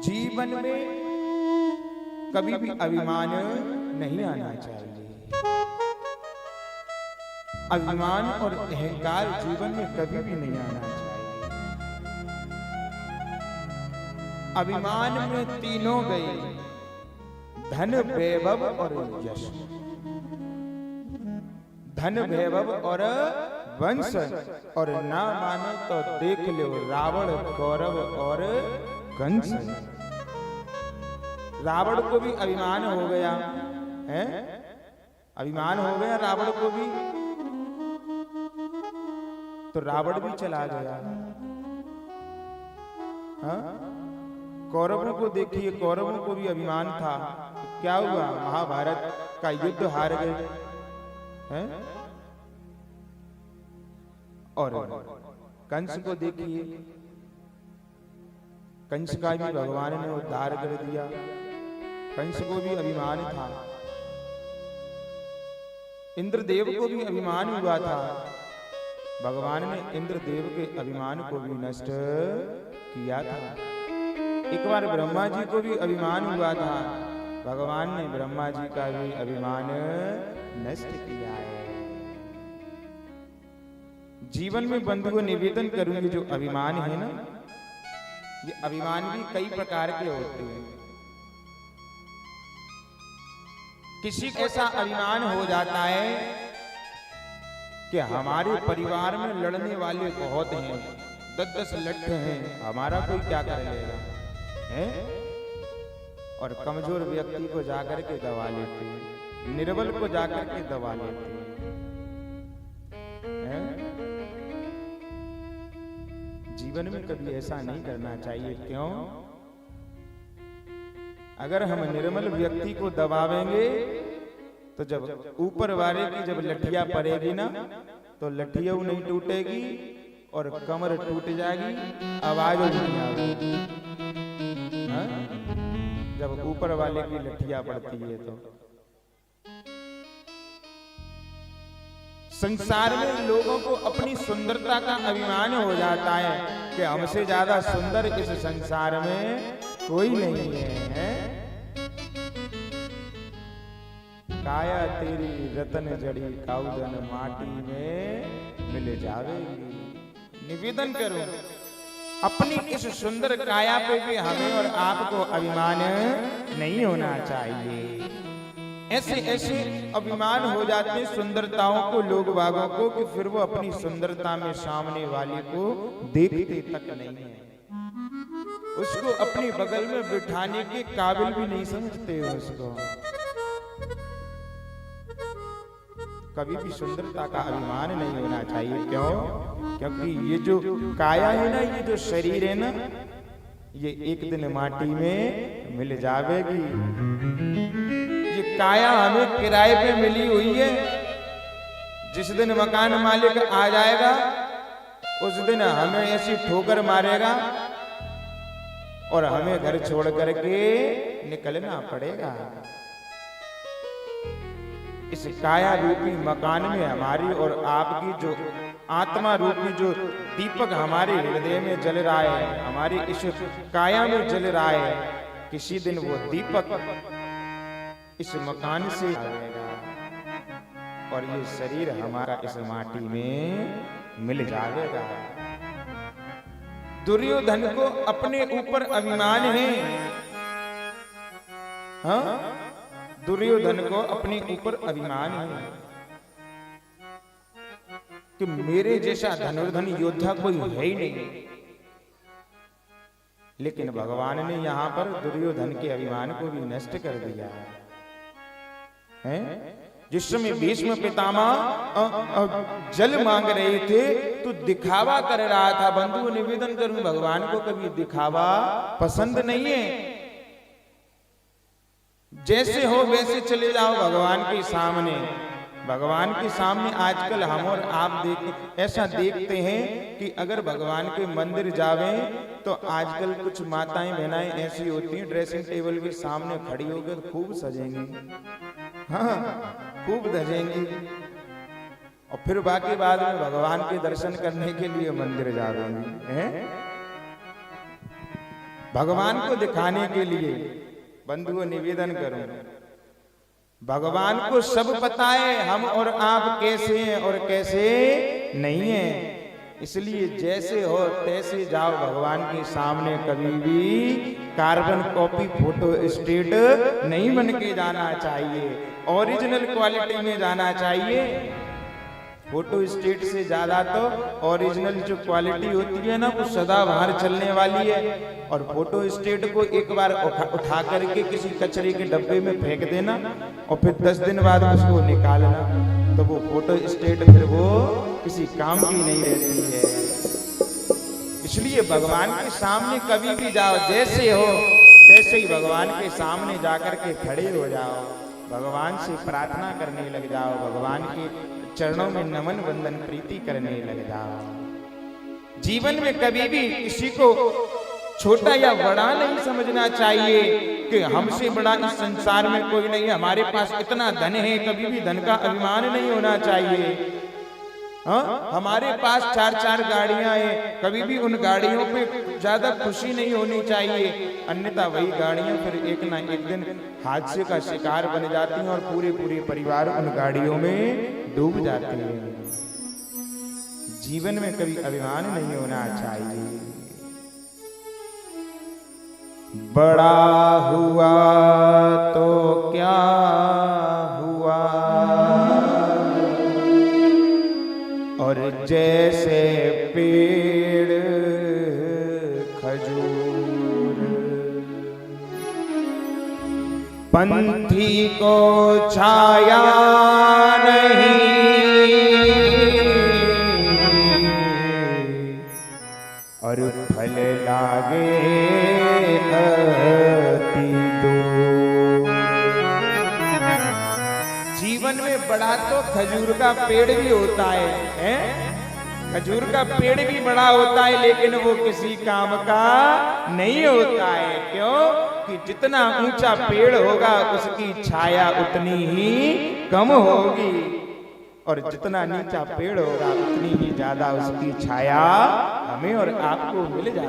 जीवन में कभी भी अभिमान नहीं आना चाहिए। अभिमान और अहंकार जीवन में कभी भी नहीं आना चाहिए। अभिमान में तीनों गए, धन वैभव और यश। धन वैभव और वंश, और ना मानो तो देख लो रावण, कौरव और कंस। रावण को भी अभिमान हो गया है, अभिमान हो गया रावण को भी, तो रावण भी चला गया। हाँ? कौरवों को देखिए, कौरवों को भी अभिमान था, क्या हुआ? महाभारत का युद्ध हार गए हैं। और कंस को देखिए, कंस का भी भगवान ने उद्धार कर दिया। कंस को भी अभिमान था। इंद्रदेव को भी अभिमान हुआ था, भगवान ने इंद्रदेव के अभिमान को भी नष्ट किया था। एक बार ब्रह्मा जी को भी अभिमान हुआ था, भगवान ने ब्रह्मा जी का भी अभिमान नष्ट किया है। जीवन में बंधुओं निवेदन करूंगी, जो अभिमान है ना, ये अभिमान भी कई प्रकार के होते हैं। किसी को ऐसा अभिमान हो जाता है कि हमारे परिवार में लड़ने वाले बहुत हैं, 10-10 लट्ठ हैं, हमारा कोई क्या कर लेगा है? और कमजोर व्यक्ति को जाकर के दबा लेते हैं, निर्बल को जाकर के दबा लेते हैं। जीवन में कभी ऐसा नहीं करना चाहिए। क्यों? अगर हम निर्मल व्यक्ति को दबावेंगे तो जब ऊपर वाले की जब लठिया पड़ेगी ना, तो लठिया नहीं टूटेगी और कमर टूट जाएगी, आवाज नहीं आएगी। जब ऊपर वाले की लठिया पड़ती है तो संसार में लोगों को अपनी सुंदरता का अभिमान हो जाता है कि हमसे ज्यादा सुंदर इस संसार में कोई नहीं है। काया तेरी रतन जड़ी काउजन माटी में मिल जावेगी। निवेदन करूं, अपनी इस सुंदर काया पे भी हमें और आपको अभिमान नहीं होना चाहिए। ऐसे ऐसे अभिमान हो जाते हैं सुंदरताओं को, लोग बागों को, कि फिर वो अपनी सुंदरता में सामने वाले को देखते तक नहीं है, उसको अपने बगल में बिठाने के काबिल भी नहीं समझते हो उसको। कभी भी सुंदरता का अभिमान नहीं होना चाहिए। क्यों? क्योंकि ये जो काया है ना, ये जो शरीर है ना, ये एक दिन माटी में मिल जावेगी। ये काया हमें किराए पे मिली हुई है। जिस दिन मकान मालिक आ जाएगा उस दिन हमें ऐसी ठोकर मारेगा और हमें घर छोड़ करके निकलना पड़ेगा। इस काया रूपी मकान में हमारी और आपकी जो आत्मा रूपी जो दीपक हमारे हृदय में जल रहा है, हमारी इस काया में जल रहा है, किसी दिन वो दीपक इस मकान से आएगा और ये शरीर हमारा इस माटी में मिल जाएगा। दुर्योधन को अपने ऊपर अभिमान है। हाँ? दुर्योधन को अपने ऊपर अभिमान है कि मेरे जैसा धनुर्धन योद्धा कोई है ही नहीं। लेकिन भगवान ने यहां पर दुर्योधन के अभिमान को भी नष्ट कर दिया है। जिस समय भीष्म पितामह जल मांग रहे थे तो दिखावा कर रहा था। बंधु निवेदन करूं, भगवान को कभी दिखावा पसंद नहीं है। जैसे हो वैसे चले जाओ भगवान के सामने। भगवान के सामने आजकल हम और आप ऐसा देखते हैं कि अगर भगवान के मंदिर जावे तो आजकल कुछ माताएं बहनाएं ऐसी होती हैं, ड्रेसिंग टेबल के सामने खड़ी होकर खूब सजेंगी, हाँ खूब धजेंगी, और फिर बाकी बाद में भगवान के दर्शन करने के लिए मंदिर जावेंगी। भगवान को दिखाने के लिए बंधुओं निवेदन करूं, भगवान को सब पता है हम और आप कैसे हैं और कैसे नहीं है। इसलिए जैसे हो तैसे जाओ भगवान के सामने, कभी भी कार्बन कॉपी फोटो स्टेट नहीं बन के जाना चाहिए, ओरिजिनल क्वालिटी में जाना चाहिए। फोटो स्टेट से ज्यादा तो ओरिजिनल जो क्वालिटी होती है ना वो सदाबहार चलने वाली है। और फोटो स्टेट को एक बार उठा करके किसी कचरे के डब्बे में फेंक देना और फिर 10 दिन बाद उसको निकालना, तो वो फोटो स्टेट फिर वो किसी काम की नहीं रहती है। इसलिए भगवान के सामने कभी भी जाओ, जैसे हो तैसे ही भगवान के सामने जाकर के खड़े हो जाओ, भगवान से प्रार्थना करने लग जाओ, भगवान के चरणों में नमन वंदन प्रीति करने लग जाओ। जीवन में कभी भी किसी को छोटा या बड़ा नहीं समझना चाहिए कि हमसे बड़ा इस संसार में कोई नहीं है, हमारे पास इतना धन है, कभी भी धन का अभिमान नहीं होना चाहिए। हमारे पास 4-4 गाड़ियां हैं, कभी भी उन गाड़ियों पे ज्यादा खुशी नहीं होनी चाहिए, अन्यथा वही गाड़ियां फिर एक ना एक दिन हादसे का शिकार बन जाती हैं और पूरे परिवार उन गाड़ियों में डूब जाते हैं। जीवन में कभी अभिमान नहीं होना चाहिए। बड़ा हुआ तो क्या हुआ, और जैसे पेड़ खजूर, पंथी को छाया नहीं, और फल लागे अति दूर। जीवन में बड़ा तो खजूर का पेड़ भी होता है? खजूर का पेड़ भी बड़ा होता है, लेकिन वो किसी काम का नहीं होता है। क्यों? कि जितना ऊंचा पेड़ होगा उसकी छाया उतनी ही कम होगी, और जितना नीचा पेड़ होगा उतनी ही ज्यादा उसकी छाया हमें और आपको मिल जाएगी।